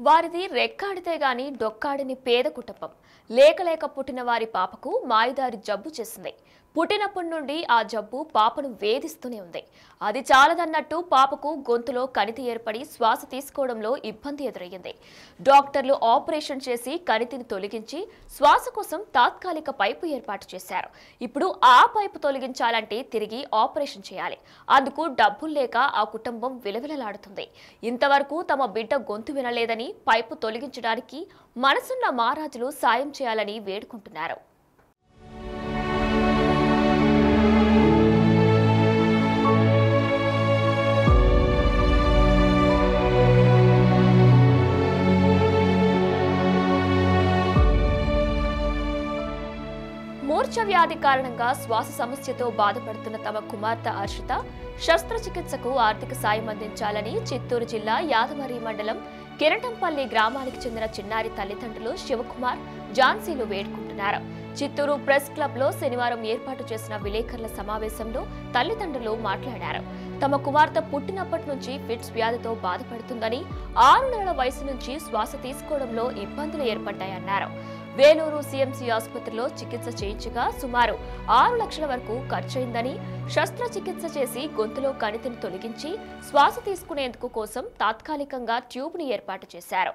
వారిది రెక్కాడితే గాని డొక్కాడిని పేద కుటుంబం. లేక పుట్టిన వారి పాపకు మాయదారి జబ్బు చేసింది. పుట్టినప్పటి నుండి ఆ జబ్బు పాపను వేధిస్తూనే ఉంది. అది చాలదన్నట్టు పాపకు గొంతులో కణితి ఏర్పడి శ్వాస తీసుకోవడంలో ఇబ్బంది ఎదురయ్యింది. డాక్టర్లు ఆపరేషన్ చేసి కణితిని తొలగించి శ్వాస కోసం తాత్కాలిక పైపు ఏర్పాటు చేశారు. ఇప్పుడు ఆ పైపు తొలగించాలంటే తిరిగి ఆపరేషన్ చేయాలి. అందుకు డబ్బులు లేక ఆ కుటుంబం విలవిలలాడుతుంది. ఇంతవరకు తమ బిడ్డ గొంతు వినలేదని పైపు తొలగించడానికి మనసున్న మహారాజులు సాయం చేయాలని వేడుకుంటున్నారు. మూర్ఛ వ్యాధి కారణంగా శ్వాస సమస్యతో బాధపడుతున్న తమ కుమార్తె హర్షిత శస్త్రచికిత్సకు ఆర్థిక సాయం అందించాలని చిత్తూరు జిల్లా యాదమరి మండలం కిరటంపల్లి గ్రామానికి చెందిన చిన్నారి తల్లిదండ్రులు శివకుమార్, ఝాన్సీలు వేడుకుంటున్నారు. చిత్తూరు ప్రెస్ క్లబ్ లో శనివారం ఏర్పాటు చేసిన విలేకరుల సమావేశంలో తల్లిదండ్రులు మాట్లాడారు. తమ కుమార్తె పుట్టినప్పటి నుంచి ఫిట్స్ వ్యాధితో బాధపడుతుందని, 6 నెలల వయసు నుంచి శ్వాస తీసుకోవడంలో ఇబ్బందులు ఏర్పడ్డాయన్నారు. వేలూరు సిఎంసి ఆసుపత్రిలో చికిత్స చేయించగా సుమారు 6 లక్షల వరకు ఖర్చయిందని, శస్త్రచికిత్స చేసి గొంతులో కణితిని తొలగించి శ్వాస తీసుకునేందుకు కోసం తాత్కాలికంగా ట్యూబ్ను ఏర్పాటు చేశారు.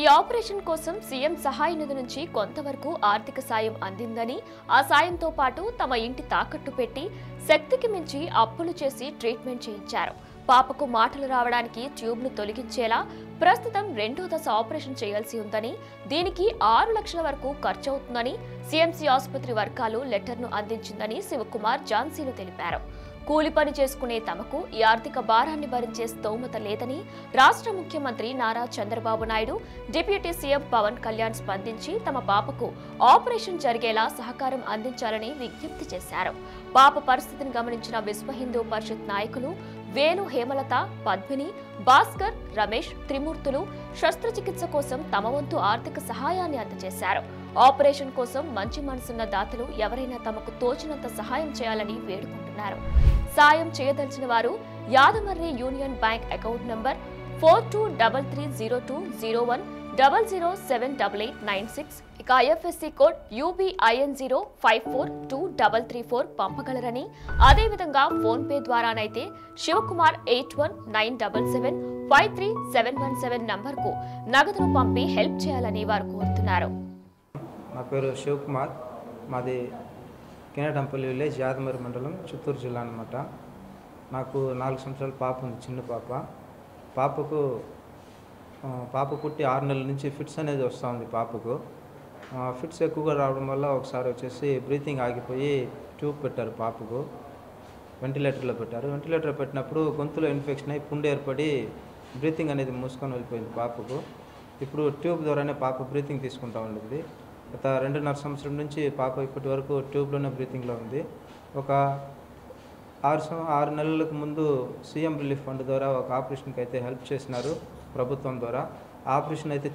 ఈ ఆపరేషన్ కోసం సీఎం సహాయ నిధి నుంచి కొంతవరకు ఆర్థిక సాయం అందిందని, ఆ సాయంతో పాటు తమ ఇంటి తాకట్టు పెట్టి శక్తికి మించి అప్పులు చేసి ట్రీట్మెంట్ చేయించారు. పాపకు మాటలు రావడానికి ట్యూబ్ను తొలగించేలా ప్రస్తుతం 2వ దశ ఆపరేషన్ చేయాల్సి ఉందని, దీనికి 6 లక్షల వరకు ఖర్చవుతుందని సీఎంసీ ఆసుపత్రి వర్గాలు లెటర్ను అందించిందని శివకుమార్, ఝాన్సీలు తెలిపారు. కూలి పని చేసుకునే తమకు ఈ ఆర్థిక భారాన్ని భరించే స్తోమత లేదని రాష్ట్ర ముఖ్యమంత్రి నారా చంద్రబాబు నాయుడు, డిప్యూటీ సీఎం పవన్ కళ్యాణ్ స్పందించి తమ పాపకు ఆపరేషన్ జరిగేలా సహకారం అందించాలని విజ్ఞప్తి చేశారు. పాప పరిస్థితిని గమనించిన విశ్వ హిందూ పరిషత్ నాయకులు వేణు, హేమలత, పద్మిని, భాస్కర్, రమేష్, త్రిమూర్తులు శస్త్రచికిత్స కోసం తమ వంతు ఆర్థిక సహాయాన్ని అందజేశారు. ఆపరేషన్ కోసం మంచి మనసున్న దాతలు ఎవరైనా తమకు తోచినంత సహాయం చేయాలని వేడుకుంటున్నారు. సాయం చేయదలిచిన వారు Yadamarri union bank account number 42330100788896, ఇక ఐఎఫ్ఎస్సి కోడ్ UBIN054234 పంపగలరని, అదేవిధంగా ఫోన్ పే ద్వారానైతే శివకుమార్ 8197753717 నంబర్కు నగదును పంపి హెల్ప్ చేయాలని వారు కోరుతున్నారు. నా పేరు శివకుమార్, మాది కిరటంపల్లి విలేజ్, యాదమరి మండలం, చిత్తూరు జిల్లా అన్నమాట. నాకు 4 సంవత్సరాల పాప ఉంది, చిన్న పాప. పాప పుట్టి 6 నెలల నుంచి ఫిట్స్ అనేది వస్తూ ఉంది పాపకు. ఫిట్స్ ఎక్కువగా రావడం వల్ల ఒకసారి వచ్చేసి బ్రీతింగ్ ఆగిపోయి ట్యూబ్ పెట్టారు పాపకు, వెంటిలేటర్లో పెట్టారు. వెంటిలేటర్ పెట్టినప్పుడు గొంతులో ఇన్ఫెక్షన్ అయ్యి పుండు ఏర్పడి బ్రీతింగ్ అనేది మూసుకొని వెళ్ళిపోయింది పాపకు. ఇప్పుడు ట్యూబ్ ద్వారానే పాప బ్రీతింగ్ తీసుకుంటూ ఉంటుంది. గత 2.5 సంవత్సరం నుంచి పాప ఇప్పటి వరకు ట్యూబ్లోనే బ్రీతింగ్లో ఉంది. ఒక 6 నెలలకు ముందు సీఎం రిలీఫ్ ఫండ్ ద్వారా ఒక ఆపరేషన్కి అయితే హెల్ప్ చేసినారు ప్రభుత్వం ద్వారా. ఆపరేషన్ అయితే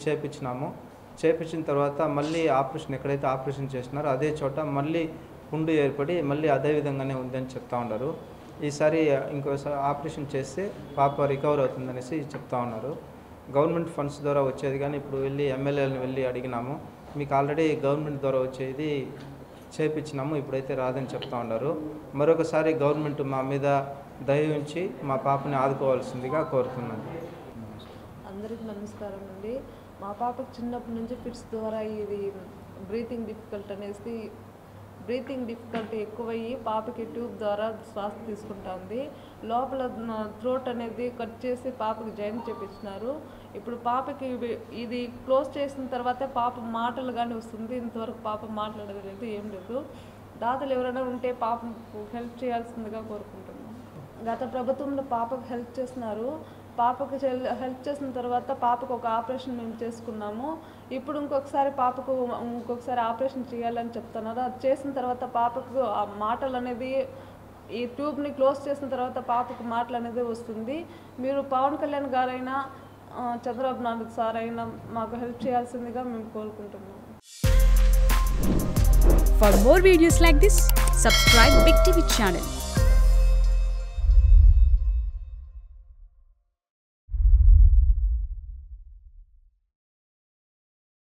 చేపించిన తర్వాత మళ్ళీ ఆపరేషన్ ఎక్కడైతే ఆపరేషన్ చేసినారో అదే చోట మళ్ళీ పుండు ఏర్పడి మళ్ళీ అదే విధంగానే ఉందని చెప్తా ఉన్నారు. ఈసారి ఇంకోసారి ఆపరేషన్ చేస్తే పాప రికవర్ అవుతుందనేసి చెప్తా ఉన్నారు. గవర్నమెంట్ ఫండ్స్ ద్వారా వచ్చేది, కానీ ఇప్పుడు ఎమ్మెల్యేలను వెళ్ళి అడిగినాము, మీకు ఆల్రెడీ గవర్నమెంట్ ద్వారా వచ్చేది చేపించినాము, ఇప్పుడైతే రాదని చెప్తా ఉన్నారు. మరొకసారి గవర్నమెంట్ మా మీద దయ ఉంచి మా పాపని ఆదుకోవాల్సిందిగా కోరుతున్నాను. అందరికీ నమస్కారం అండి. మా పాపకు చిన్నప్పటి నుంచి ఫిట్స్ ద్వారా ఇది బ్రీతింగ్ డిఫికల్టీ ఎక్కువయ్యి పాపకి ట్యూబ్ ద్వారా శ్వాస తీసుకుంటా ఉంది. లోపల థ్రోట్ అనేది కట్ చేసి పాపకి జాయిన్ చేపించినారు. ఇప్పుడు పాపకి ఇది క్లోజ్ చేసిన తర్వాత పాప మాటలు కానీ వస్తుంది. ఇంతవరకు పాప మాట్లాడేది లేదు, ఏం లేదు. దాతలు ఎవరైనా ఉంటే పాపకు హెల్ప్ చేయాల్సిందిగా కోరుకుంటున్నాం. గత ప్రభుత్వంలో పాపకు హెల్ప్ చేస్తున్నారు. పాపకు హెల్ప్ చేసిన తర్వాత పాపకు ఒక ఆపరేషన్ మేము చేసుకున్నాము. ఇప్పుడు ఇంకొకసారి ఆపరేషన్ చేయాలని చెప్తున్నారు. అది చేసిన తర్వాత పాపకు ఆ మాటలు అనేది ఈ ట్యూబ్ని క్లోజ్ చేసిన తర్వాత పాపకు మాటలు అనేది వస్తుంది. మీరు పవన్ కళ్యాణ్ గారైనా చంద్రబాబు నాయుడు సార్ అయినా మాకు హెల్ప్ చేయాల్సిందిగా మేము కోరుకుంటున్నాం. For more videos like this, subscribe Big TV channel.